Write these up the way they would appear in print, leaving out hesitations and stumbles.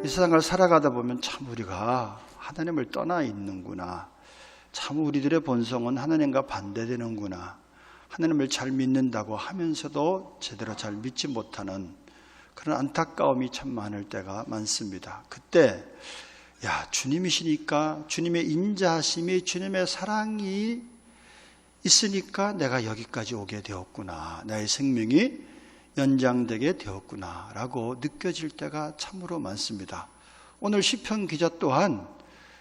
이 세상을 살아가다 보면 참 우리가 하나님을 떠나 있는구나. 참 우리들의 본성은 하나님과 반대되는구나. 하나님을 잘 믿는다고 하면서도 제대로 잘 믿지 못하는 그런 안타까움이 참 많을 때가 많습니다. 그때 주님이시니까, 주님의 인자하심이, 주님의 사랑이 있으니까 내가 여기까지 오게 되었구나. 나의 생명이 연장되게 되었구나 라고 느껴질 때가 참으로 많습니다. 오늘 시편 기자 또한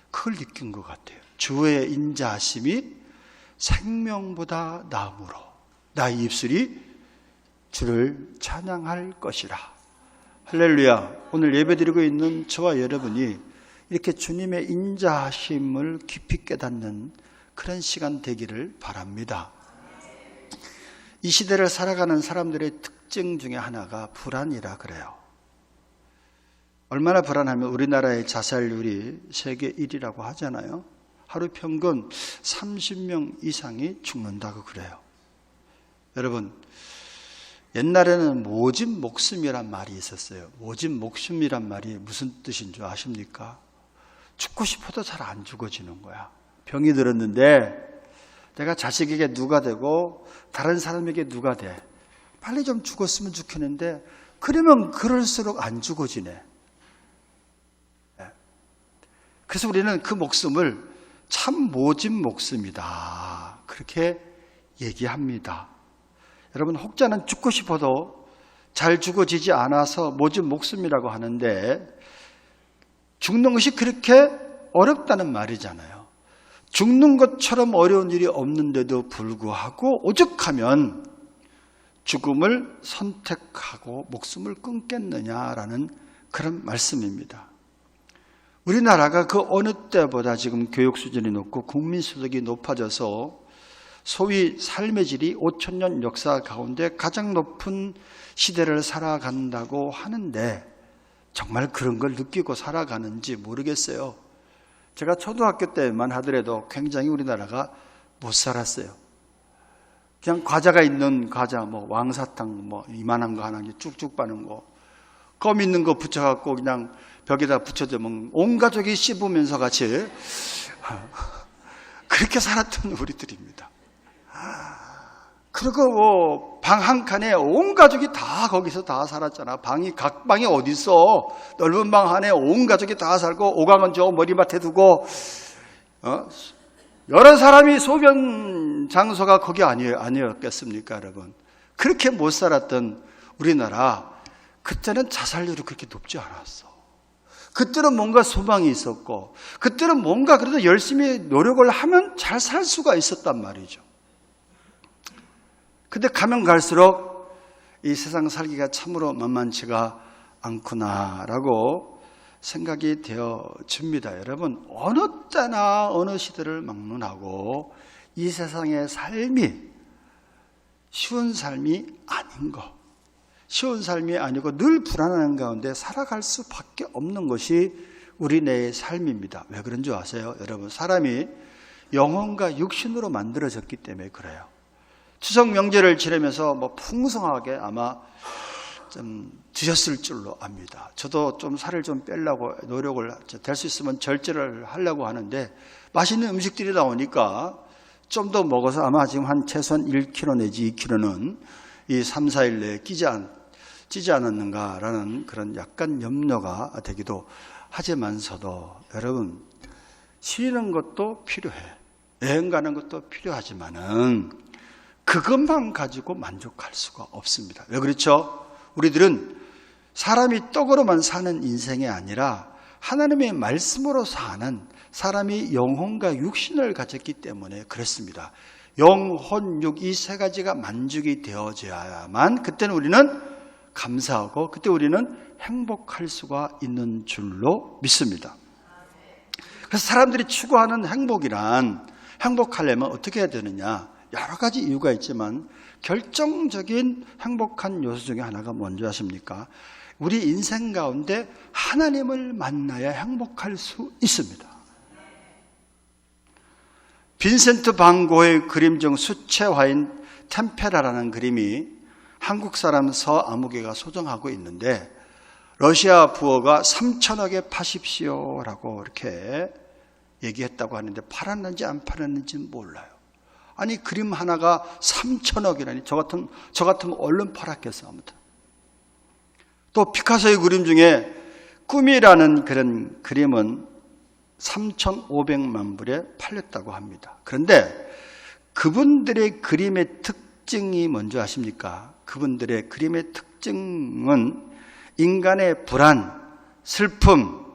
그걸 느낀 것 같아요. 주의 인자하심이 생명보다 나음으로 나의 입술이 주를 찬양할 것이라. 할렐루야. 오늘 예배드리고 있는 저와 여러분이 이렇게 주님의 인자하심을 깊이 깨닫는 그런 시간 되기를 바랍니다. 이 시대를 살아가는 사람들의 특징 중에 하나가 불안이라 그래요. 얼마나 불안하면 우리나라의 자살률이 세계 1위라고 하잖아요. 하루 평균 30명 이상이 죽는다고 그래요. 여러분, 옛날에는 모진 목숨이란 말이 있었어요. 모진 목숨이란 말이 무슨 뜻인 줄 아십니까? 죽고 싶어도 잘 안 죽어지는 거야. 병이 들었는데 내가 자식에게 누가 되고 다른 사람에게 누가 돼. 빨리 좀 죽었으면 좋겠는데 그러면 그럴수록 안 죽어지네. 그래서 우리는 그 목숨을 참 모진 목숨이다. 그렇게 얘기합니다. 여러분, 혹자는 죽고 싶어도 잘 죽어지지 않아서 모진 목숨이라고 하는데 죽는 것이 그렇게 어렵다는 말이잖아요. 죽는 것처럼 어려운 일이 없는데도 불구하고 오죽하면 죽음을 선택하고 목숨을 끊겠느냐라는 그런 말씀입니다. 우리나라가 그 어느 때보다 지금 교육 수준이 높고 국민소득이 높아져서 소위 삶의 질이 5,000년 역사 가운데 가장 높은 시대를 살아간다고 하는데 정말 그런 걸 느끼고 살아가는지 모르겠어요. 제가 초등학교 때만 하더라도 굉장히 우리나라가 못 살았어요. 그냥 과자가 있는 과자, 왕사탕, 이만한 거 하나 쭉쭉 빠는 거, 껌 있는 거 붙여갖고 그냥 벽에다 붙여두면 온 가족이 씹으면서 같이 그렇게 살았던 우리들입니다. 그리고 방 한 칸에 온 가족이 다 거기서 다 살았잖아. 각 방이 어디 있어? 넓은 방 안에 온 가족이 다 살고 오강은 저 머리맡에 두고 여러 사람이 소변 장소가 거기 아니었겠습니까, 여러분? 그렇게 못 살았던 우리나라, 그때는 자살률이 그렇게 높지 않았어. 그때는 뭔가 소망이 있었고, 그때는 뭔가 그래도 열심히 노력을 하면 잘 살 수가 있었단 말이죠. 근데 가면 갈수록 이 세상 살기가 참으로 만만치가 않구나라고 생각이 되어집니다. 여러분, 어느 때나 어느 시대를 막론하고 이 세상의 삶이 쉬운 삶이 아닌 거, 쉬운 삶이 아니고 늘 불안한 가운데 살아갈 수밖에 없는 것이 우리네의 삶입니다. 왜 그런 줄 아세요? 여러분, 사람이 영혼과 육신으로 만들어졌기 때문에 그래요. 추석 명절을 지내면서 풍성하게 아마 좀 드셨을 줄로 압니다. 저도 좀 살을 좀 빼려고 노력을 될 수 있으면 절제를 하려고 하는데 맛있는 음식들이 나오니까 좀 더 먹어서 아마 지금 한 최소한 1kg 내지 2kg는 이 3, 4일 내에 찌지 않았는가라는 그런 약간 염려가 되기도 하지만서도 여러분, 쉬는 것도 필요해. 여행 가는 것도 필요하지만은 그것만 가지고 만족할 수가 없습니다. 왜 그렇죠? 우리들은 사람이 떡으로만 사는 인생이 아니라 하나님의 말씀으로 사는, 사람이 영혼과 육신을 가졌기 때문에 그렇습니다. 영혼, 육, 이 세 가지가 만족이 되어져야만 그때는 우리는 감사하고 그때 우리는 행복할 수가 있는 줄로 믿습니다. 그래서 사람들이 추구하는 행복하려면 어떻게 해야 되느냐? 여러 가지 이유가 있지만 결정적인 행복한 요소 중에 하나가 뭔지 아십니까? 우리 인생 가운데 하나님을 만나야 행복할 수 있습니다. 빈센트 반 고흐의 그림 중 수채화인 템페라라는 그림이 한국 사람 서아무개가 소장하고 있는데 러시아 부호가 3천억에 파십시오라고 이렇게 얘기했다고 하는데 팔았는지 안 팔았는지는 몰라요. 아니 그림 하나가 3천억이라니 저 같으면 얼른 팔았겠어. 아무튼 또 피카소의 그림 중에 꿈이라는 그런 그림은 3,500만 불에 팔렸다고 합니다. 그런데 그분들의 그림의 특징이 뭔지 아십니까? 그분들의 그림의 특징은 인간의 불안, 슬픔,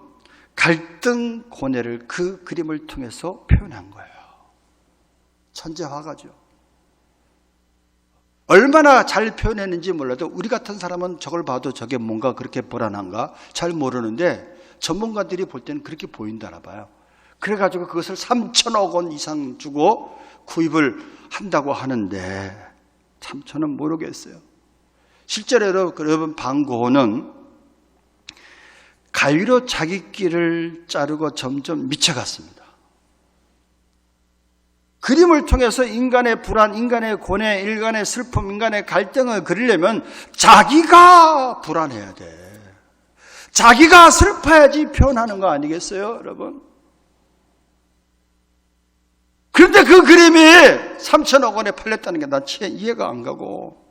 갈등, 고뇌를 그 그림을 통해서 표현한 거예요. 천재 화가죠. 얼마나 잘 표현했는지 몰라도 우리 같은 사람은 저걸 봐도 저게 뭔가 그렇게 불안한가 잘 모르는데 전문가들이 볼 때는 그렇게 보인다나 봐요. 그래가지고 그것을 3천억 원 이상 주고 구입을 한다고 하는데 참 저는 모르겠어요. 실제로 여러분 반고흐는 가위로 자기 길을 자르고 점점 미쳐갔습니다. 그림을 통해서 인간의 불안, 인간의 고뇌, 인간의 슬픔, 인간의 갈등을 그리려면 자기가 불안해야 돼. 자기가 슬퍼야지 표현하는 거 아니겠어요, 여러분? 그런데 그 그림이 3천억 원에 팔렸다는 게 난 이해가 안 가고,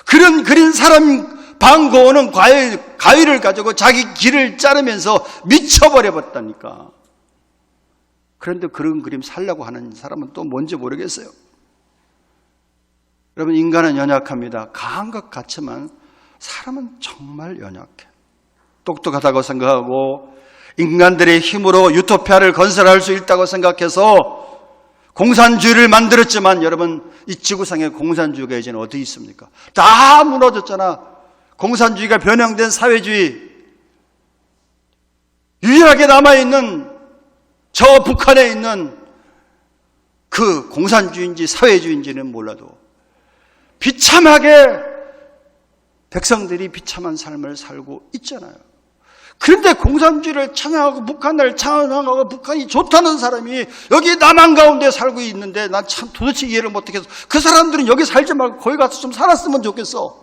그런 그린 사람 반고흐는 가위를 가지고 자기 길을 자르면서 미쳐버려 봤다니까. 그런데 그런 그림 살려고 하는 사람은 또 뭔지 모르겠어요. 여러분, 인간은 연약합니다. 강한 것 같지만 사람은 정말 연약해. 똑똑하다고 생각하고 인간들의 힘으로 유토피아를 건설할 수 있다고 생각해서 공산주의를 만들었지만 여러분, 이 지구상에 공산주의가 이제는 어디 있습니까? 다 무너졌잖아. 공산주의가 변형된 사회주의. 유일하게 남아있는 저 북한에 있는 그 공산주의인지 사회주의인지는 몰라도 비참하게 백성들이 비참한 삶을 살고 있잖아요. 그런데 공산주의를 찬양하고 북한을 찬양하고 북한이 좋다는 사람이 여기 남한 가운데 살고 있는데 난 참 도대체 이해를 못하겠어. 그 사람들은 여기 살지 말고 거기 가서 좀 살았으면 좋겠어.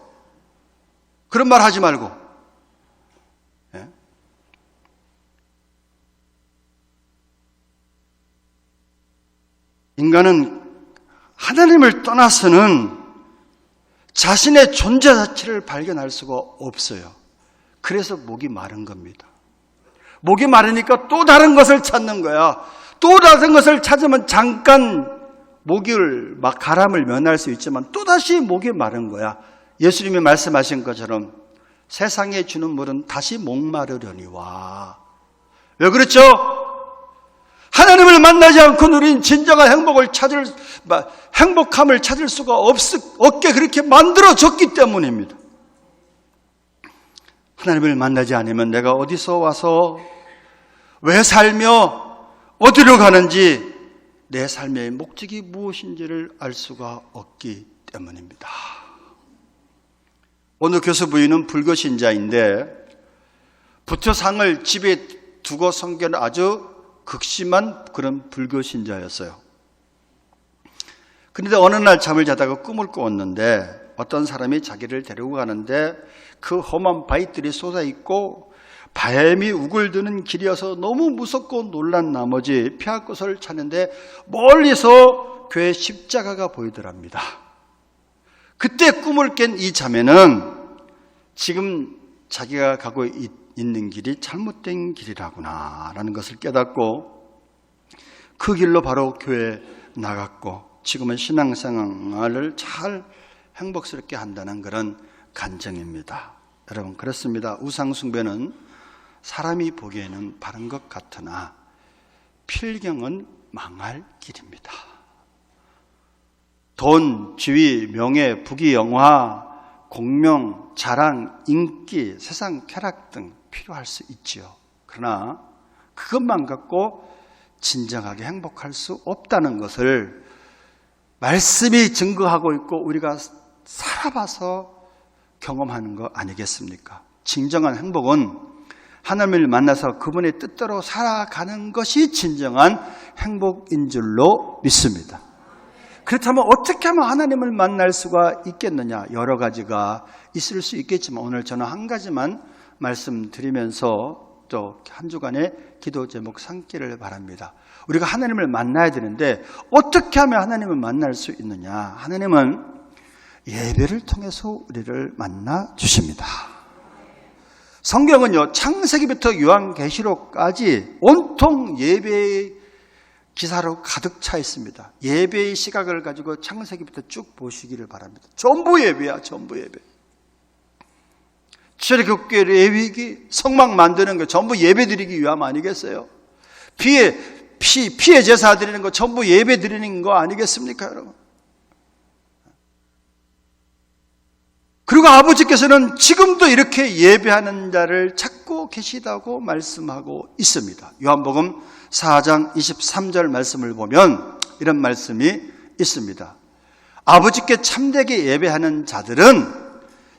그런 말 하지 말고. 예? 인간은 하나님을 떠나서는 자신의 존재 자체를 발견할 수가 없어요. 그래서 목이 마른 겁니다. 목이 마르니까 또 다른 것을 찾는 거야. 또 다른 것을 찾으면 잠깐 목을 막 가람을 면할 수 있지만 또다시 목이 마른 거야. 예수님이 말씀하신 것처럼 세상에 주는 물은 다시 목마르려니와. 왜 그렇죠? 하나님을 만나지 않고는 우리는 진정한 행복함을 찾을 수가 없게 그렇게 만들어졌기 때문입니다. 하나님을 만나지 않으면 내가 어디서 와서 왜 살며 어디로 가는지 내 삶의 목적이 무엇인지를 알 수가 없기 때문입니다. 오늘 교수 부인은 불교신자인데 부처상을 집에 두고 섬기는 아주 극심한 그런 불교신자였어요. 그런데 어느 날 잠을 자다가 꿈을 꾸었는데 어떤 사람이 자기를 데리고 가는데 그 험한 바위들이 쏟아있고 바람이 우글드는 길이어서 너무 무섭고 놀란 나머지 피할 곳을 찾는데 멀리서 교회 십자가가 보이더랍니다. 그때 꿈을 깬 이 자매는 지금 자기가 가고 있는 길이 잘못된 길이라구나 라는 것을 깨닫고 그 길로 바로 교회에 나갔고 지금은 신앙생활을 잘 행복스럽게 한다는 그런 간증입니다. 여러분, 그렇습니다. 우상숭배는 사람이 보기에는 바른 것 같으나 필경은 망할 길입니다. 돈, 지위, 명예, 부귀, 영화, 공명, 자랑, 인기, 세상 쾌락 등 필요할 수 있지요. 그러나 그것만 갖고 진정하게 행복할 수 없다는 것을 말씀이 증거하고 있고 우리가 살아봐서 경험하는 거 아니겠습니까? 진정한 행복은 하나님을 만나서 그분의 뜻대로 살아가는 것이 진정한 행복인 줄로 믿습니다. 그렇다면 어떻게 하면 하나님을 만날 수가 있겠느냐? 여러 가지가 있을 수 있겠지만 오늘 저는 한 가지만 말씀드리면서 또 한 주간의 기도 제목 삼기를 바랍니다. 우리가 하나님을 만나야 되는데 어떻게 하면 하나님을 만날 수 있느냐? 하나님은 예배를 통해서 우리를 만나 주십니다. 성경은요, 창세기부터 요한계시록까지 온통 예배의 기사로 가득 차 있습니다. 예배의 시각을 가지고 창세기부터 쭉 보시기를 바랍니다. 전부 예배야, 전부 예배. 출애굽기, 레위기, 성막 만드는 거 전부 예배 드리기 위함 아니겠어요? 피해 제사 드리는 거 전부 예배 드리는 거 아니겠습니까, 여러분? 그리고 아버지께서는 지금도 이렇게 예배하는 자를 찾고 계시다고 말씀하고 있습니다. 요한복음 4장 23절 말씀을 보면 이런 말씀이 있습니다. 아버지께 참되게 예배하는 자들은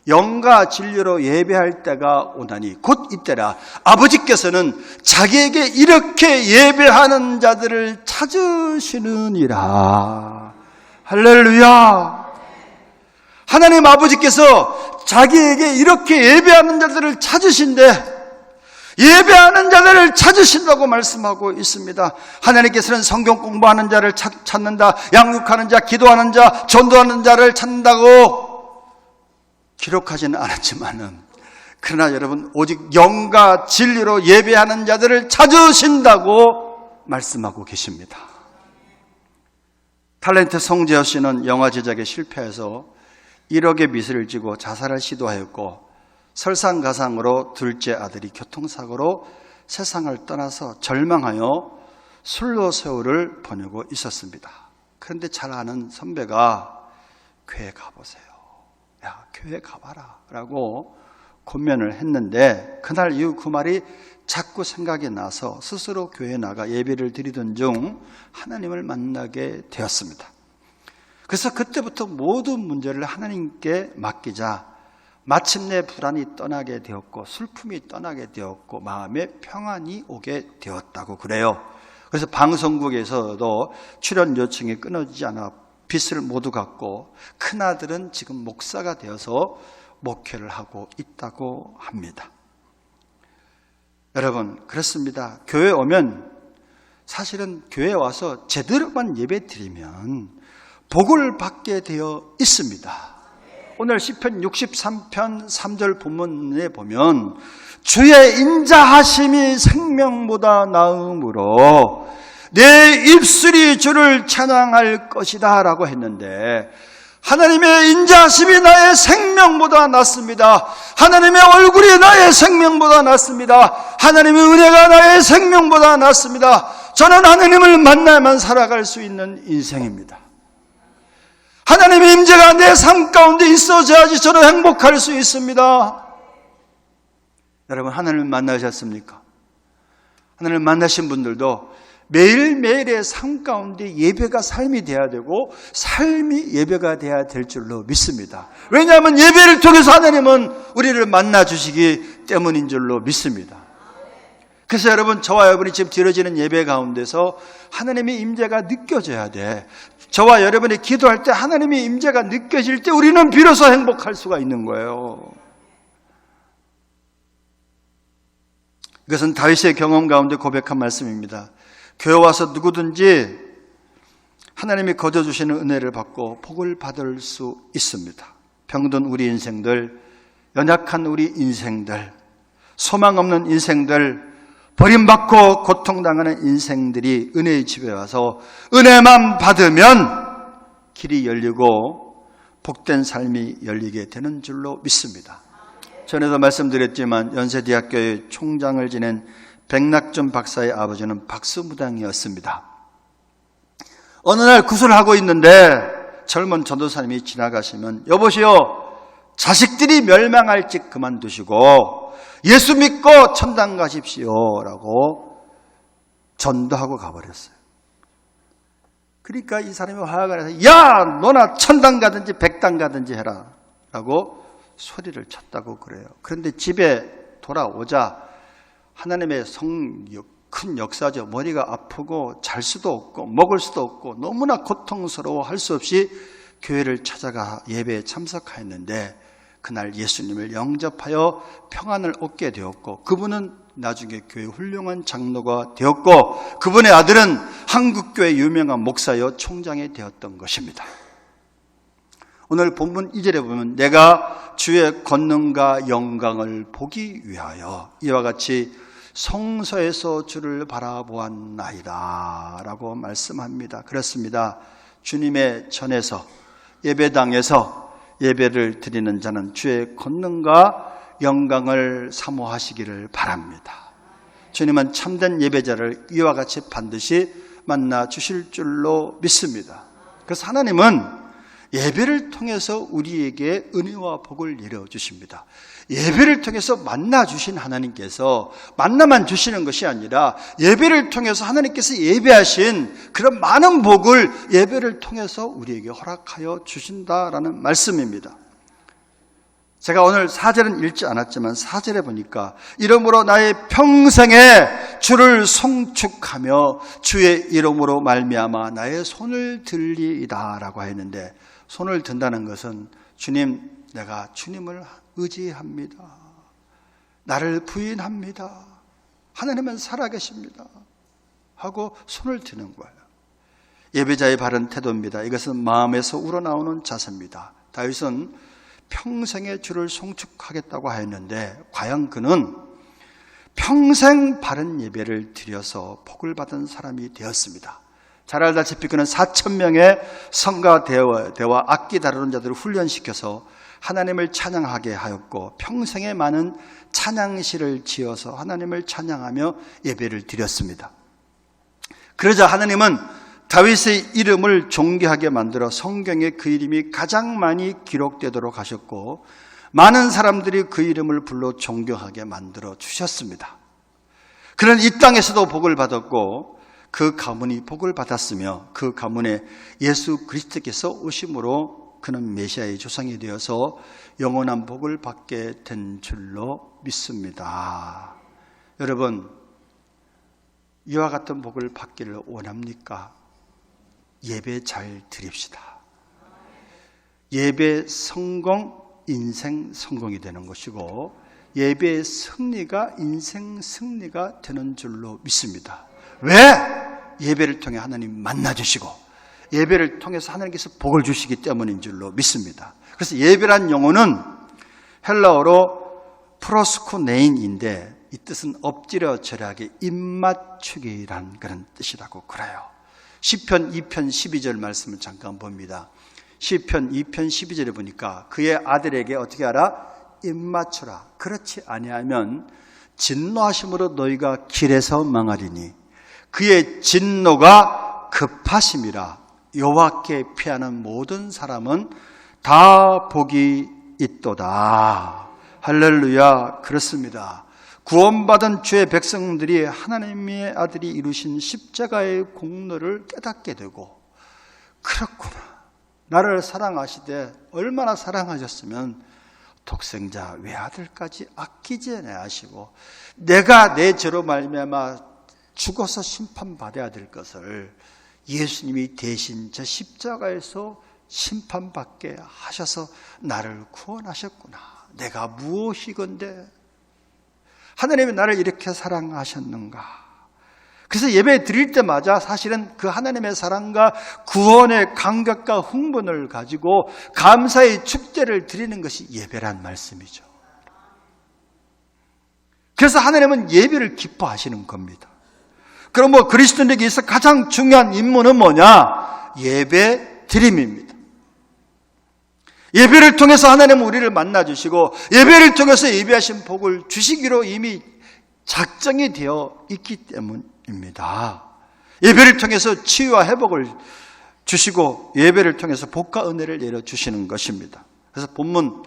영과 진리로 예배할 때가 오나니 곧 이때라. 아버지께서는 자기에게 이렇게 예배하는 자들을 찾으시느니라. 할렐루야. 하나님 아버지께서 자기에게 이렇게 예배하는 자들을 찾으신데 예배하는 자들을 찾으신다고 말씀하고 있습니다. 하나님께서는 성경 공부하는 자를 찾는다, 양육하는 자, 기도하는 자, 전도하는 자를 찾는다고 기록하지는 않았지만은, 그러나 여러분 오직 영과 진리로 예배하는 자들을 찾으신다고 말씀하고 계십니다. 탤런트 송재호 씨는 영화 제작에 실패해서 1억의 미수를 지고 자살을 시도하였고, 설상가상으로 둘째 아들이 교통사고로 세상을 떠나서 절망하여 술로세우를 보내고 있었습니다. 그런데 잘 아는 선배가 교회 가보세요. 야, 교회 가봐라 라고 권면을 했는데, 그날 이후 그 말이 자꾸 생각이 나서 스스로 교회에 나가 예배를 드리던 중 하나님을 만나게 되었습니다. 그래서 그때부터 모든 문제를 하나님께 맡기자 마침내 불안이 떠나게 되었고 슬픔이 떠나게 되었고 마음에 평안이 오게 되었다고 그래요. 그래서 방송국에서도 출연 요청이 끊어지지 않아 빚을 모두 갚고 큰아들은 지금 목사가 되어서 목회를 하고 있다고 합니다. 여러분, 그렇습니다. 교회 오면 사실은 교회에 와서 제대로만 예배 드리면 복을 받게 되어 있습니다. 오늘 시편 63편 3절 본문에 보면 주의 인자하심이 생명보다 나음으로 내 입술이 주를 찬양할 것이다 라고 했는데, 하나님의 인자하심이 나의 생명보다 낫습니다. 하나님의 얼굴이 나의 생명보다 낫습니다. 하나님의 은혜가 나의 생명보다 낫습니다. 저는 하나님을 만나야만 살아갈 수 있는 인생입니다. 하나님의 임재가 내 삶 가운데 있어야지 저는 행복할 수 있습니다. 여러분, 하나님을 만나셨습니까? 하나님을 만나신 분들도 매일매일의 삶 가운데 예배가 삶이 돼야 되고 삶이 예배가 돼야 될 줄로 믿습니다. 왜냐하면 예배를 통해서 하나님은 우리를 만나주시기 때문인 줄로 믿습니다. 그래서 여러분, 저와 여러분이 지금 드려지는 예배 가운데서 하나님의 임재가 느껴져야 돼. 저와 여러분이 기도할 때 하나님의 임재가 느껴질 때 우리는 비로소 행복할 수가 있는 거예요. 이것은 다윗의 경험 가운데 고백한 말씀입니다. 교회 와서 누구든지 하나님이 거둬주시는 은혜를 받고 복을 받을 수 있습니다. 병든 우리 인생들, 연약한 우리 인생들, 소망 없는 인생들, 버림받고 고통당하는 인생들이 은혜의 집에 와서 은혜만 받으면 길이 열리고 복된 삶이 열리게 되는 줄로 믿습니다. 전에도 말씀드렸지만 연세대학교의 총장을 지낸 백낙준 박사의 아버지는 박수무당이었습니다. 어느 날 구슬하고 있는데 젊은 전도사님이 지나가시면 여보시오, 자식들이 멸망할지 그만두시고 예수 믿고 천당 가십시오 라고 전도하고 가버렸어요. 그러니까 이 사람이 화가 나서 야, 너나 천당 가든지 백당 가든지 해라 라고 소리를 쳤다고 그래요. 그런데 집에 돌아오자 하나님의 큰 역사죠. 머리가 아프고 잘 수도 없고 먹을 수도 없고 너무나 고통스러워 할 수 없이 교회를 찾아가 예배에 참석하였는데, 그날 예수님을 영접하여 평안을 얻게 되었고, 그분은 나중에 교회 훌륭한 장로가 되었고, 그분의 아들은 한국교회 유명한 목사여 총장이 되었던 것입니다. 오늘 본문 2절에 보면 내가 주의 권능과 영광을 보기 위하여 이와 같이 성소에서 주를 바라보았나이다 라고 말씀합니다. 그렇습니다. 주님의 전에서 예배당에서 예배를 드리는 자는 주의 권능과 영광을 사모하시기를 바랍니다. 주님은 참된 예배자를 이와 같이 반드시 만나 주실 줄로 믿습니다. 그래서 하나님은 예배를 통해서 우리에게 은혜와 복을 내려주십니다. 예배를 통해서 만나주신 하나님께서 만나만 주시는 것이 아니라 예배를 통해서 하나님께서 예배하신 그런 많은 복을 예배를 통해서 우리에게 허락하여 주신다라는 말씀입니다. 제가 오늘 4절은 읽지 않았지만 4절에 보니까 이러므로 나의 평생에 주를 송축하며 주의 이름으로 말미암아 나의 손을 들리이다 라고 했는데, 손을 든다는 것은 주님, 내가 주님을 의지합니다. 나를 부인합니다. 하나님은 살아계십니다. 하고 손을 드는 거예요. 예배자의 바른 태도입니다. 이것은 마음에서 우러나오는 자세입니다. 다윗은 평생에 주를 송축하겠다고 하였는데 과연 그는 평생 바른 예배를 드려서 복을 받은 사람이 되었습니다. 잘 알다시피 그는 4,000명의 성가 대와 악기 다루는 자들을 훈련시켜서 하나님을 찬양하게 하였고, 평생에 많은 찬양시를 지어서 하나님을 찬양하며 예배를 드렸습니다. 그러자 하나님은 다윗의 이름을 존귀하게 만들어 성경에 그 이름이 가장 많이 기록되도록 하셨고, 많은 사람들이 그 이름을 불러 존경하게 만들어 주셨습니다. 그는 이 땅에서도 복을 받았고 그 가문이 복을 받았으며 그 가문에 예수 그리스도께서 오심으로 그는 메시아의 조상이 되어서 영원한 복을 받게 된 줄로 믿습니다. 여러분, 이와 같은 복을 받기를 원합니까? 예배 잘 드립시다. 예배 성공, 인생 성공이 되는 것이고, 예배의 승리가 인생 승리가 되는 줄로 믿습니다. 왜? 예배를 통해 하나님 만나주시고 예배를 통해서 하나님께서 복을 주시기 때문인 줄로 믿습니다. 그래서 예배란 용어는 헬라어로 프로스쿠네인인데 이 뜻은 엎드려 절하게 입맞추기란 그런 뜻이라고 그래요. 시편 2편 12절 말씀을 잠깐 봅니다. 시편 2편 12절에 보니까 그의 아들에게 어떻게 하라? 입맞추라. 그렇지 아니하면 진노하심으로 너희가 길에서 망하리니 그의 진노가 급하심이라. 여호와께 피하는 모든 사람은 다 복이 있도다. 할렐루야. 그렇습니다. 구원받은 주의 백성들이 하나님의 아들이 이루신 십자가의 공로를 깨닫게 되고, 그렇구나, 나를 사랑하시되 얼마나 사랑하셨으면 독생자 외아들까지 아끼지 아니하시고 내가 내 죄로 말미암아 죽어서 심판받아야 될 것을 예수님이 대신 저 십자가에서 심판받게 하셔서 나를 구원하셨구나. 내가 무엇이건데 하나님이 나를 이렇게 사랑하셨는가. 그래서 예배 드릴 때마다 사실은 그 하나님의 사랑과 구원의 감격과 흥분을 가지고 감사의 축제를 드리는 것이 예배란 말씀이죠. 그래서 하나님은 예배를 기뻐하시는 겁니다. 그럼 그리스도인에게 있어 가장 중요한 임무는 뭐냐? 예배 드림입니다. 예배를 통해서 하나님은 우리를 만나주시고 예배를 통해서 예배하신 복을 주시기로 이미 작정이 되어 있기 때문입니다. 예배를 통해서 치유와 회복을 주시고 예배를 통해서 복과 은혜를 내려주시는 것입니다. 그래서 본문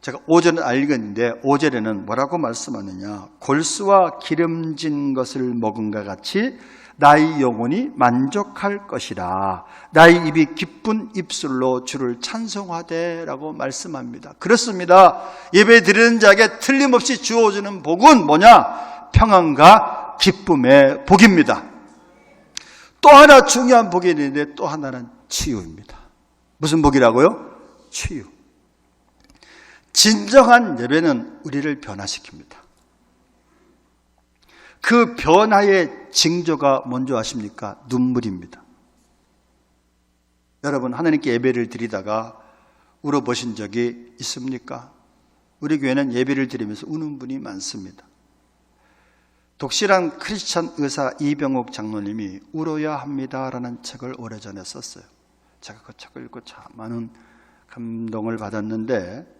제가 5절은 알겠는데 5절에는 뭐라고 말씀하느냐? 골수와 기름진 것을 먹은가 같이 나의 영혼이 만족할 것이라. 나의 입이 기쁜 입술로 주를 찬송하되 라고 말씀합니다. 그렇습니다. 예배 드리는 자에게 틀림없이 주어지는 복은 뭐냐? 평안과 기쁨의 복입니다. 또 하나 중요한 복이 있는데 또 하나는 치유입니다. 무슨 복이라고요? 치유. 진정한 예배는 우리를 변화시킵니다. 그 변화의 징조가 뭔지 아십니까? 눈물입니다. 여러분, 하나님께 예배를 드리다가 울어보신 적이 있습니까? 우리 교회는 예배를 드리면서 우는 분이 많습니다. 독실한 크리스천 의사 이병옥 장로님이 울어야 합니다라는 책을 오래전에 썼어요. 제가 그 책을 읽고 참 많은 감동을 받았는데,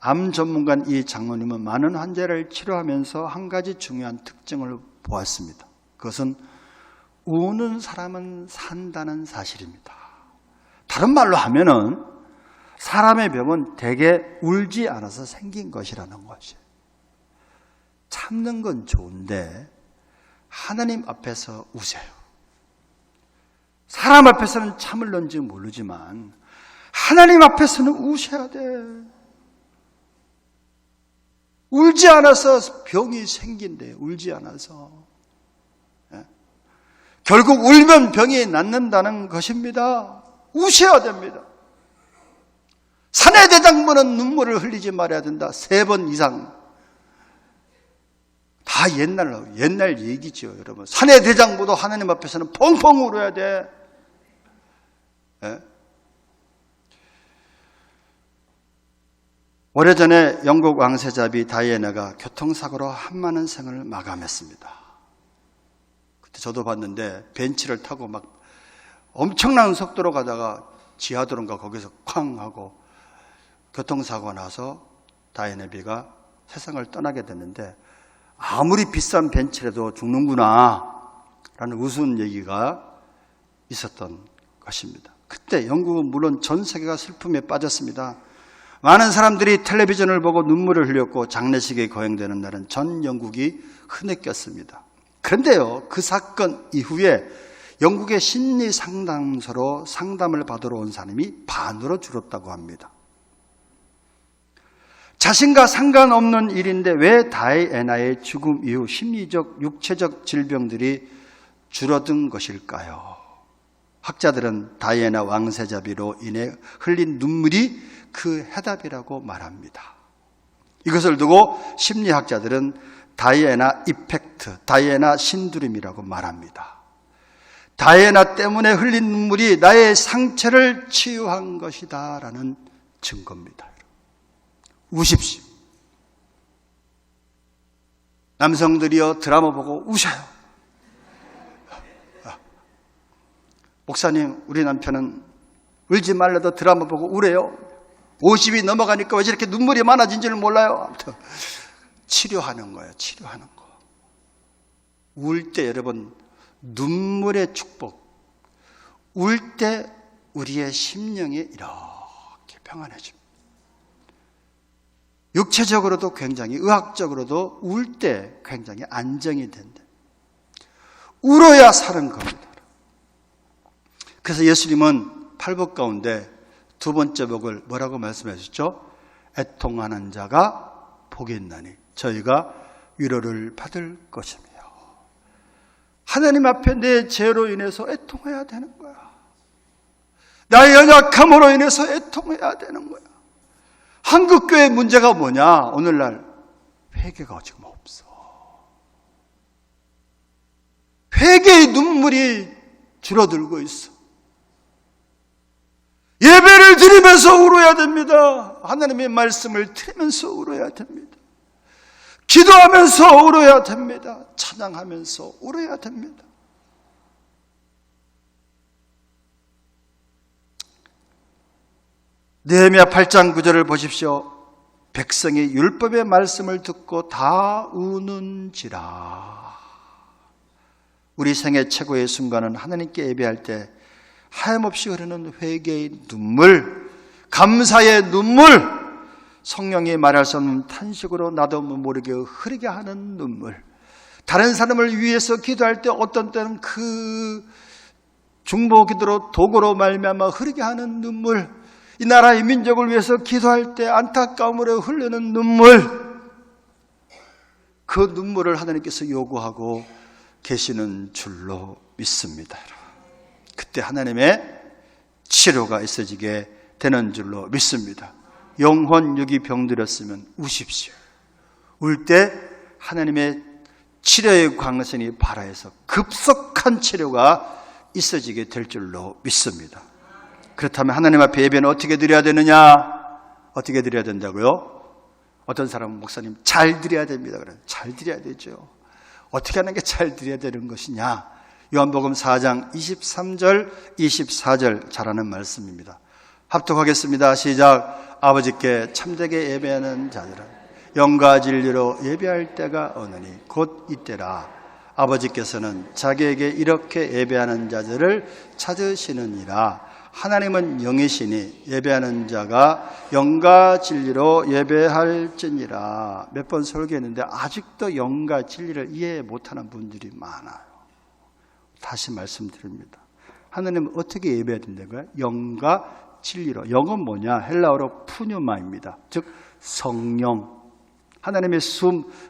암 전문가인 이 장로님은 많은 환자를 치료하면서 한 가지 중요한 특징을 보았습니다. 그것은 우는 사람은 산다는 사실입니다. 다른 말로 하면은 사람의 병은 대개 울지 않아서 생긴 것이라는 것이에요. 참는 건 좋은데 하나님 앞에서 우세요. 사람 앞에서는 참을런지 모르지만 하나님 앞에서는 우셔야 돼. 울지 않아서 병이 생긴대요. 울지 않아서. 결국 울면 병이 낫는다는 것입니다. 우셔야 됩니다. 사내대장부는 눈물을 흘리지 말아야 된다. 3번 이상. 다 옛날 얘기죠, 여러분. 사내대장부도 하나님 앞에서는 펑펑 울어야 돼. 오래전에 영국 왕세자비 다이애나가 교통사고로 한많은 생을 마감했습니다. 그때 저도 봤는데 벤츠를 타고 막 엄청난 속도로 가다가 지하도로인가 거기서 쾅 하고 교통사고가 나서 다이애나비가 세상을 떠나게 됐는데, 아무리 비싼 벤츠라도 죽는구나 라는 우스운 얘기가 있었던 것입니다. 그때 영국은 물론 전 세계가 슬픔에 빠졌습니다. 많은 사람들이 텔레비전을 보고 눈물을 흘렸고 장례식이 거행되는 날은 전 영국이 흐느꼈습니다. 그런데요, 그 사건 이후에 영국의 심리 상담소로 상담을 받으러 온 사람이 반으로 줄었다고 합니다. 자신과 상관없는 일인데 왜 다이애나의 죽음 이후 심리적, 육체적 질병들이 줄어든 것일까요? 학자들은 다이애나 왕세자비로 인해 흘린 눈물이 그 해답이라고 말합니다. 이것을 두고 심리학자들은 다이애나 이펙트, 다이애나 신두림이라고 말합니다. 다이애나 때문에 흘린 눈물이 나의 상처를 치유한 것이다 라는 증거입니다. 우십시오. 남성들이여 드라마 보고 우셔요. 목사님, 우리 남편은 울지 말라도 드라마 보고 우래요. 50이 넘어가니까 왜 저렇게 눈물이 많아진지를 몰라요. 아무튼 치료하는 거예요. 치료하는 거. 울 때 여러분, 눈물의 축복. 울 때 우리의 심령이 이렇게 평안해집니다. 육체적으로도 굉장히, 의학적으로도 울 때 굉장히 안정이 된다. 울어야 사는 겁니다. 그래서 예수님은 팔복 가운데 두 번째 복을 뭐라고 말씀하셨죠? 애통하는 자가 복이 있나니 저희가 위로를 받을 것이며. 하나님 앞에 내 죄로 인해서 애통해야 되는 거야. 나의 연약함으로 인해서 애통해야 되는 거야. 한국교회 문제가 뭐냐? 오늘날 회개가 지금 없어. 회개의 눈물이 줄어들고 있어. 예배를 드리면서 울어야 됩니다. 하나님의 말씀을 들으면서 울어야 됩니다. 기도하면서 울어야 됩니다. 찬양하면서 울어야 됩니다. 느헤미야 8장 9절을 보십시오. 백성이 율법의 말씀을 듣고 다 우는지라. 우리 생애 최고의 순간은 하나님께 예배할 때 하염없이 흐르는 회개의 눈물, 감사의 눈물, 성령이 말할 수 없는 탄식으로 나도 모르게 흐르게 하는 눈물. 다른 사람을 위해서 기도할 때 어떤 때는 그 중보 기도로 도구로 말미암아 흐르게 하는 눈물, 이 나라의 민족을 위해서 기도할 때 안타까움으로 흐르는 눈물, 그 눈물을 하나님께서 요구하고 계시는 줄로 믿습니다. 그때 하나님의 치료가 있어지게 되는 줄로 믿습니다. 영혼 육이 병들었으면 우십시오. 울 때 하나님의 치료의 광선이 발하여서 급속한 치료가 있어지게 될 줄로 믿습니다. 그렇다면 하나님 앞에 예배는 어떻게 드려야 되느냐? 어떻게 드려야 된다고요? 어떤 사람은 목사님 잘 드려야 됩니다. 그래, 잘 드려야 되죠. 어떻게 하는 게 잘 드려야 되는 것이냐? 요한복음 4장 23절 24절 잘하는 말씀입니다. 합독하겠습니다. 시작. 아버지께 참되게 예배하는 자들은 영과 진리로 예배할 때가 오느니 곧 이때라. 아버지께서는 자기에게 이렇게 예배하는 자들을 찾으시느니라. 하나님은 영이시니 예배하는 자가 영과 진리로 예배할지니라. 몇 번 설교했는데 아직도 영과 진리를 이해 못하는 분들이 많아요. 다시 말씀드립니다. 하나님은 어떻게 예배해야 된다고요? 영과 진리로. 영은 뭐냐? 헬라어로 푸뉴마입니다. 즉 성령. 하나님의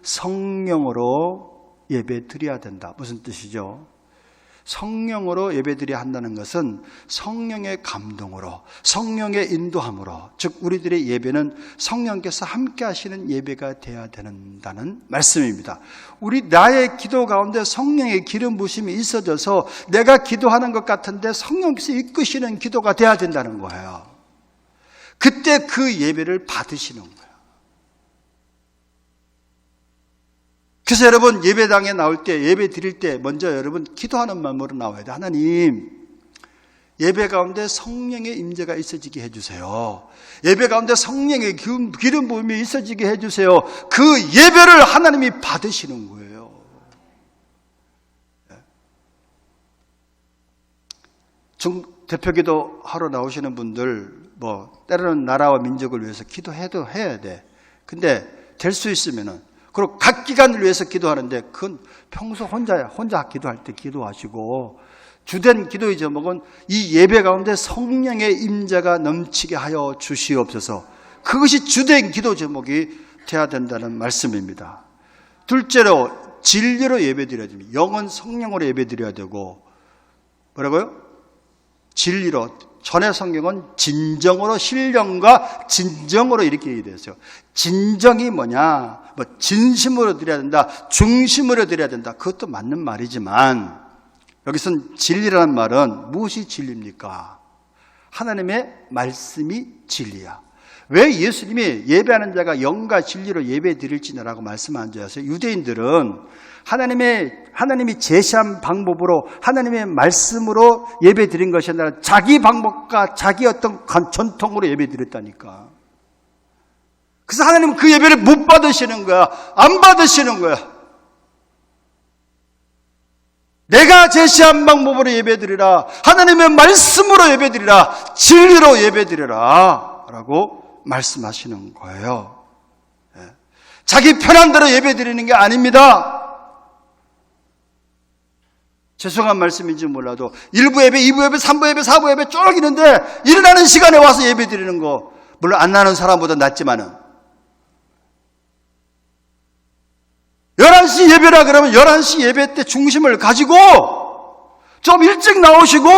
성령으로 예배 드려야 된다. 무슨 뜻이죠? 성령으로 예배 드려야 한다는 것은 성령의 감동으로, 성령의 인도함으로, 즉 우리들의 예배는 성령께서 함께 하시는 예배가 되어야 된다는 말씀입니다. 나의 기도 가운데 성령의 기름 부심이 있어져서 내가 기도하는 것 같은데 성령께서 이끄시는 기도가 되어야 된다는 거예요. 그때 그 예배를 받으시는 거예요. 그래서 여러분 예배당에 나올 때, 예배 드릴 때 먼저 여러분 기도하는 마음으로 나와야 돼요. 하나님, 예배 가운데 성령의 임재가 있어지게 해주세요. 예배 가운데 성령의 기름 부음이 있어지게 해주세요. 그 예배를 하나님이 받으시는 거예요. 대표기도 하러 나오시는 분들, 때로는 나라와 민족을 위해서 기도해도 해야 돼. 근데 될 수 있으면은, 그리고 각 기관을 위해서 기도하는데 그건 평소 혼자 기도할 때 기도하시고, 주된 기도의 제목은 이 예배 가운데 성령의 임재가 넘치게 하여 주시옵소서. 그것이 주된 기도 제목이 돼야 된다는 말씀입니다. 둘째로 진리로 예배드려야 됩니다. 영은 성령으로 예배드려야 되고, 뭐라고요? 진리로. 전에 성경은 진정으로, 신령과 진정으로 이렇게 얘기되었어요. 진정이 뭐냐? 진심으로 드려야 된다, 중심으로 드려야 된다. 그것도 맞는 말이지만 여기서는 진리라는 말은 무엇이 진리입니까? 하나님의 말씀이 진리야. 왜 예수님이 예배하는 자가 영과 진리로 예배 드릴지라고 말씀한 줄 아세요? 유대인들은 하나님이 제시한 방법으로, 하나님의 말씀으로 예배 드린 것이 아니라 자기 방법과 자기 어떤 전통으로 예배 드렸다니까. 그래서 하나님은 그 예배를 못 받으시는 거야. 안 받으시는 거야. 내가 제시한 방법으로 예배 드리라. 하나님의 말씀으로 예배 드리라. 진리로 예배 드리라. 라고 말씀하시는 거예요. 자기 편한 대로 예배 드리는 게 아닙니다. 죄송한 말씀인지 몰라도 1부 예배, 2부 예배, 3부 예배, 4부 예배 쭉 있는데 일어나는 시간에 와서 예배 드리는 거, 물론 안 나는 사람보다 낫지만은 11시 예배라 그러면 11시 예배 때 중심을 가지고 좀 일찍 나오시고,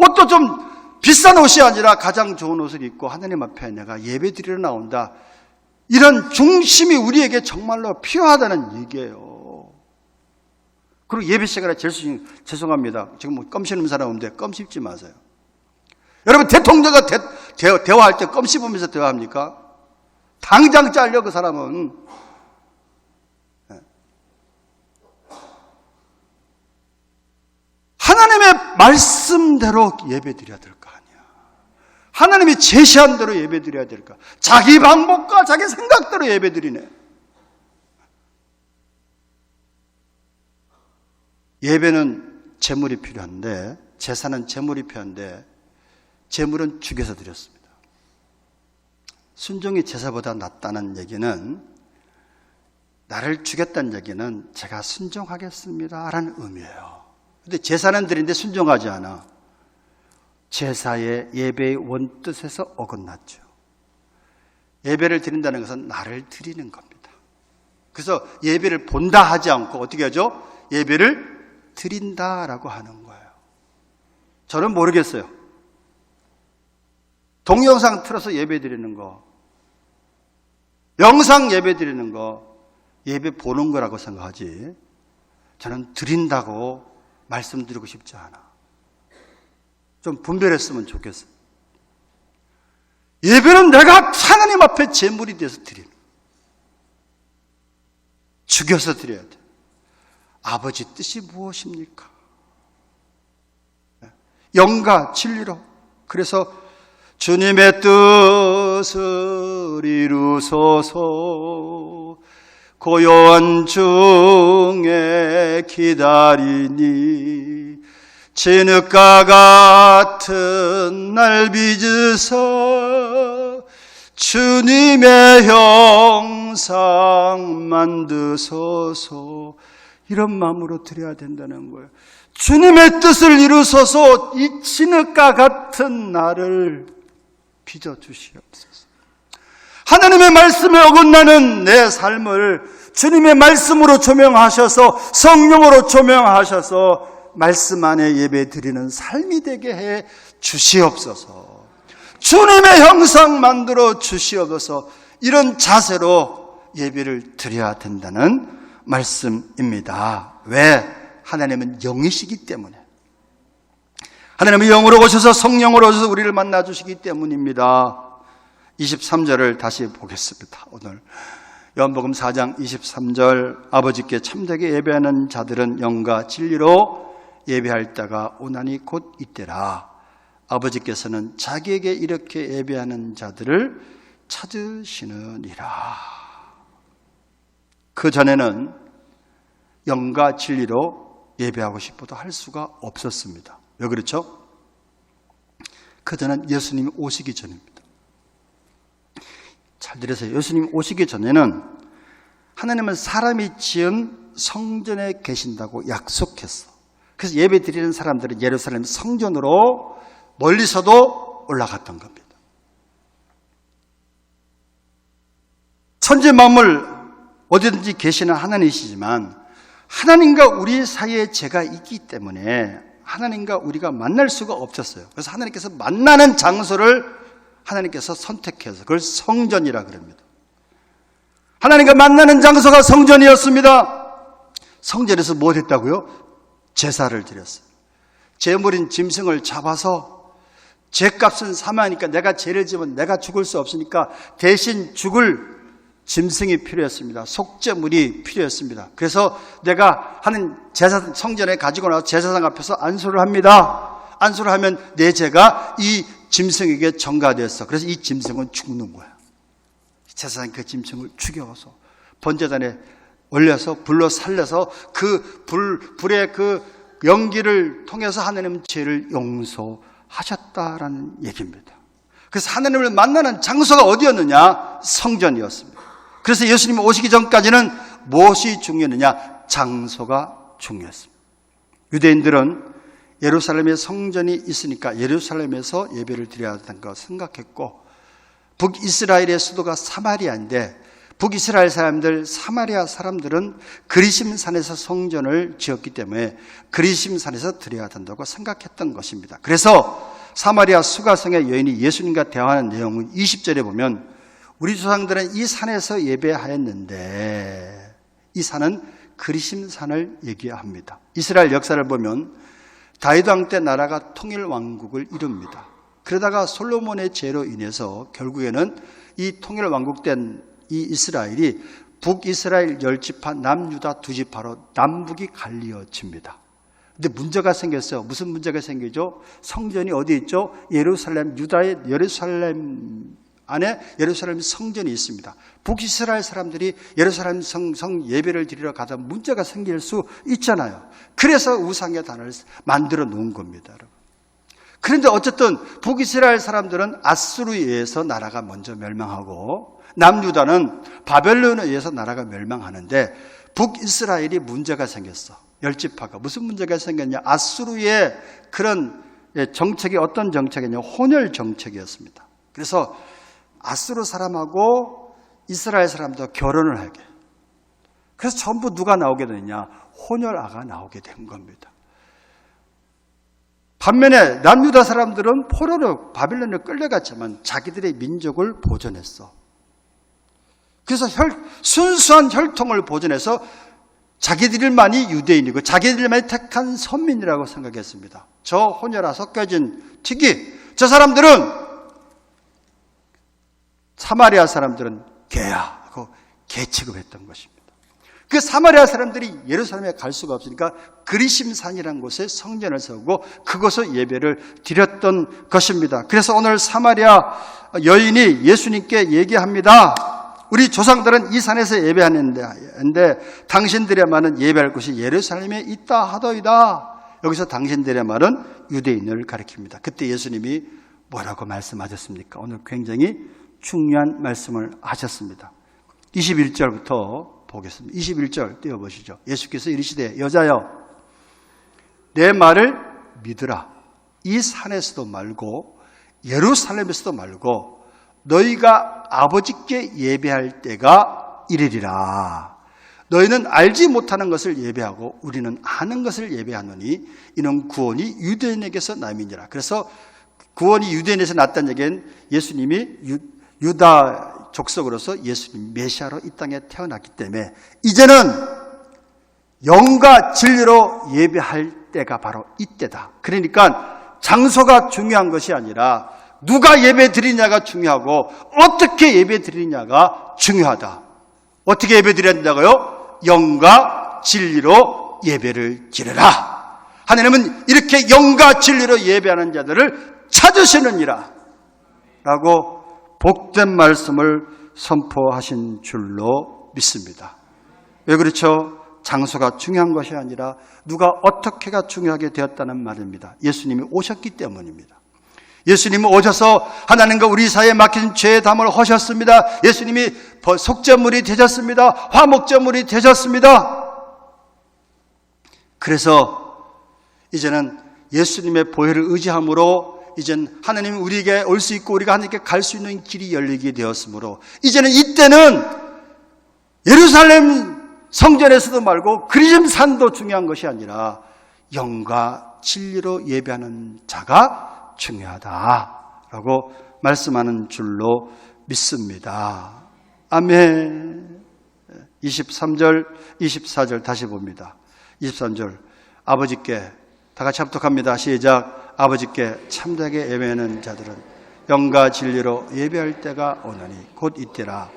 옷도 좀 비싼 옷이 아니라 가장 좋은 옷을 입고 하나님 앞에 내가 예배 드리러 나온다. 이런 중심이 우리에게 정말로 필요하다는 얘기예요. 그리고 예배 시간에 죄송합니다. 지금 껌 씹는 사람 없는데 껌 씹지 마세요. 여러분, 대통령과 대화할 때 껌 씹으면서 대화합니까? 당장 잘려, 그 사람은. 하나님의 말씀대로 예배 드려야 될 거 아니야. 하나님이 제시한 대로 예배 드려야 될까? 자기 방법과 자기 생각대로 예배 드리네. 예배는 재물이 필요한데, 제사는 재물이 필요한데, 재물은 죽여서 드렸습니다. 순종이 제사보다 낫다는 얘기는, 나를 죽였다는 얘기는 제가 순종하겠습니다 라는 의미예요. 근데 제사는 드리는데 순종하지 않아. 제사의 예배의 원뜻에서 어긋났죠. 예배를 드린다는 것은 나를 드리는 겁니다. 그래서 예배를 본다 하지 않고 어떻게 하죠? 예배를 드린다라고 하는 거예요. 저는 모르겠어요. 동영상 틀어서 예배 드리는 거, 영상 예배 드리는 거 예배 보는 거라고 생각하지 저는 드린다고 말씀드리고 싶지 않아. 좀 분별했으면 좋겠어. 예배는 내가 하나님 앞에 제물이 돼서 드리는 거야. 죽여서 드려야 돼. 아버지 뜻이 무엇입니까? 영과 진리로. 그래서 주님의 뜻을 이루소서 고요한 중에 기다리니 진흙과 같은 날 빚으서 주님의 형상 만드소서. 이런 마음으로 드려야 된다는 거예요. 주님의 뜻을 이루소서 이 진흙과 같은 나를 빚어주시옵소서. 하나님의 말씀에 어긋나는 내 삶을 주님의 말씀으로 조명하셔서 성령으로 조명하셔서 말씀 안에 예배 드리는 삶이 되게 해 주시옵소서. 주님의 형상 만들어 주시옵소서. 이런 자세로 예배를 드려야 된다는 말씀입니다. 왜? 하나님은 영이시기 때문에. 하나님은 영으로 오셔서 성령으로 오셔서 우리를 만나주시기 때문입니다. 23절을 다시 보겠습니다. 오늘 요한복음 4장 23절 아버지께 참되게 예배하는 자들은 영과 진리로 예배할 때가 오나니 곧 이때라. 아버지께서는 자기에게 이렇게 예배하는 자들을 찾으시느니라. 그 전에는 영과 진리로 예배하고 싶어도 할 수가 없었습니다. 왜 그렇죠? 그 전엔 예수님이 오시기 전입니다. 잘 들으세요. 예수님이 오시기 전에는 하나님은 사람이 지은 성전에 계신다고 약속했어. 그래서 예배 드리는 사람들은 예루살렘 성전으로 멀리서도 올라갔던 겁니다. 천지 만물 어디든지 계시는 하나님이시지만 하나님과 우리 사이에 죄가 있기 때문에 하나님과 우리가 만날 수가 없었어요. 그래서 하나님께서 만나는 장소를 하나님께서 선택해서 그걸 성전이라 그럽니다. 하나님과 만나는 장소가 성전이었습니다. 성전에서 뭘 했다고요? 제사를 드렸어요. 제물인 짐승을 잡아서 죄값은 사마니까 내가 죄를 지면 내가 죽을 수 없으니까 대신 죽을 짐승이 필요했습니다. 속죄물이 필요했습니다. 그래서 내가 하는 제사 성전에 가지고 나와서 제사장 앞에서 안수를 합니다. 안수를 하면 내 죄가 이 짐승에게 전가됐어. 그래서 이 짐승은 죽는 거야. 제사장이 그 짐승을 죽여서 번제단에 올려서 불로 살려서 그 불의 그 연기를 통해서 하나님은 죄를 용서하셨다라는 얘기입니다. 그래서 하나님을 만나는 장소가 어디였느냐? 성전이었습니다. 그래서 예수님이 오시기 전까지는 무엇이 중요했느냐? 장소가 중요했습니다. 유대인들은 예루살렘에 성전이 있으니까 예루살렘에서 예배를 드려야 한다는 거 생각했고, 북이스라엘의 수도가 사마리아인데 북이스라엘 사람들, 사마리아 사람들은 그리심산에서 성전을 지었기 때문에 그리심산에서 드려야 된다고 생각했던 것입니다. 그래서 사마리아 수가성의 여인이 예수님과 대화하는 내용은 20절에 보면 우리 조상들은 이 산에서 예배하였는데, 이 산은 그리심산을 얘기합니다. 이스라엘 역사를 보면 다윗 왕 때 나라가 통일 왕국을 이룹니다. 그러다가 솔로몬의 죄로 인해서 결국에는 이 통일 왕국된 이 이스라엘이 북이스라엘 10지파, 남유다 2지파로 남북이 갈리어집니다. 근데 문제가 생겼어요. 무슨 문제가 생기죠? 성전이 어디 있죠? 예루살렘, 유다의 예루살렘 안에 예루살렘 성전이 있습니다. 북이스라엘 사람들이 예루살렘 성 예배를 드리러 가다 문제가 생길 수 있잖아요. 그래서 우상의 단을 만들어 놓은 겁니다, 여러분. 그런데 어쨌든 북이스라엘 사람들은 아수르에 의해서 나라가 먼저 멸망하고 남유다는 바벨론에 의해서 나라가 멸망하는데 북이스라엘이 문제가 생겼어. 10지파가. 무슨 문제가 생겼냐? 아수르의 그런 정책이 어떤 정책이냐? 혼혈 정책이었습니다. 그래서 아수르 사람하고 이스라엘 사람도 결혼을 하게. 그래서 전부 누가 나오게 되느냐? 혼혈아가 나오게 된 겁니다. 반면에 남유다 사람들은 포로로 바빌론에 끌려갔지만 자기들의 민족을 보존했어. 그래서 순수한 혈통을 보존해서 자기들만이 유대인이고 자기들만이 택한 선민이라고 생각했습니다. 저 혼혈아 섞여진 특이, 저 사람들은, 사마리아 사람들은 개야 하고 개 취급했던 것입니다. 그 사마리아 사람들이 예루살렘에 갈 수가 없으니까 그리심산이라는 곳에 성전을 세우고 그곳에 예배를 드렸던 것입니다. 그래서 오늘 사마리아 여인이 예수님께 얘기합니다. 우리 조상들은 이 산에서 예배하는데 당신들의 말은 예배할 곳이 예루살렘에 있다 하더이다. 여기서 당신들의 말은 유대인을 가리킵니다. 그때 예수님이 뭐라고 말씀하셨습니까? 오늘 굉장히 중요한 말씀을 하셨습니다. 21절부터 보겠습니다. 21절 띄워보시죠. 예수께서 이르시되 여자여 내 말을 믿으라. 이 산에서도 말고 예루살렘에서도 말고 너희가 아버지께 예배할 때가 이르리라. 너희는 알지 못하는 것을 예배하고 우리는 아는 것을 예배하노니 이는 구원이 유대인에게서 남이니라. 그래서 구원이 유대인에서 났다는 얘기는 예수님이 유다 족속으로서 예수님 메시아로 이 땅에 태어났기 때문에 이제는 영과 진리로 예배할 때가 바로 이때다. 그러니까 장소가 중요한 것이 아니라 누가 예배 드리냐가 중요하고 어떻게 예배 드리냐가 중요하다. 어떻게 예배 드려야 된다고요? 영과 진리로 예배를 드려라. 하나님은 이렇게 영과 진리로 예배하는 자들을 찾으시느니라 라고 복된 말씀을 선포하신 줄로 믿습니다. 왜 그렇죠? 장소가 중요한 것이 아니라 누가 어떻게가 중요하게 되었다는 말입니다. 예수님이 오셨기 때문입니다. 예수님이 오셔서 하나님과 우리 사이에 막힌 죄의 담을 허셨습니다. 예수님이 속죄물이 되셨습니다. 화목제물이 되셨습니다. 그래서 이제는 예수님의 보혈을 의지함으로 이젠 하나님이 우리에게 올 수 있고 우리가 하나님께 갈 수 있는 길이 열리게 되었으므로 이제는 이때는 예루살렘 성전에서도 말고 그리심산도 중요한 것이 아니라 영과 진리로 예배하는 자가 중요하다라고 말씀하는 줄로 믿습니다. 아멘. 23절, 24절 다시 봅니다. 23절 아버지께 다 같이 합독합니다. 시작. 아버지께 참되게 예배하는 자들은 영과 진리로 예배할 때가 오나니 곧 이때라.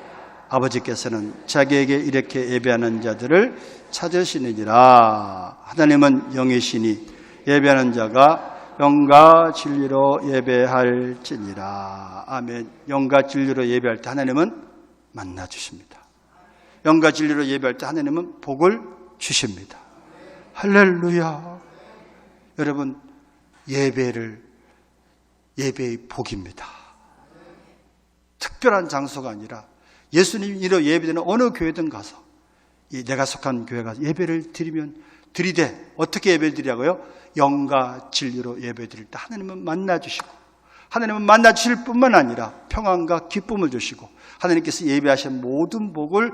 아버지께서는 자기에게 이렇게 예배하는 자들을 찾으시느니라. 하나님은 영이시니 예배하는 자가 영과 진리로 예배할지니라. 아멘. 영과 진리로 예배할 때 하나님은 만나 주십니다. 영과 진리로 예배할 때 하나님은 복을 주십니다. 할렐루야. 여러분, 예배의 복입니다. 특별한 장소가 아니라 예수님이 이로 예배드리는 어느 교회든 가서 내가 속한 교회 가서 예배를 드리면 드리되 어떻게 예배를 드리라고요? 영과 진리로 예배 드릴 때 하나님은 만나 주시고 하나님은 만나 주실 뿐만 아니라 평안과 기쁨을 주시고 하나님께서 예배하신 모든 복을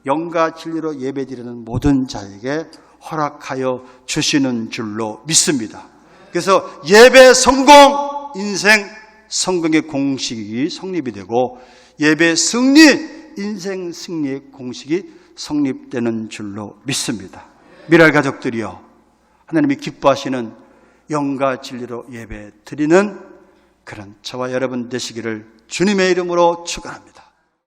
영과 진리로 예배 드리는 모든 자에게 허락하여 주시는 줄로 믿습니다. 그래서 예배 성공, 인생 성공의 공식이 성립이 되고 예배 승리, 인생 승리의 공식이 성립되는 줄로 믿습니다. 미랄 가족들이여, 하나님이 기뻐하시는 영과 진리로 예배 드리는 그런 저와 여러분 되시기를 주님의 이름으로 축원합니다.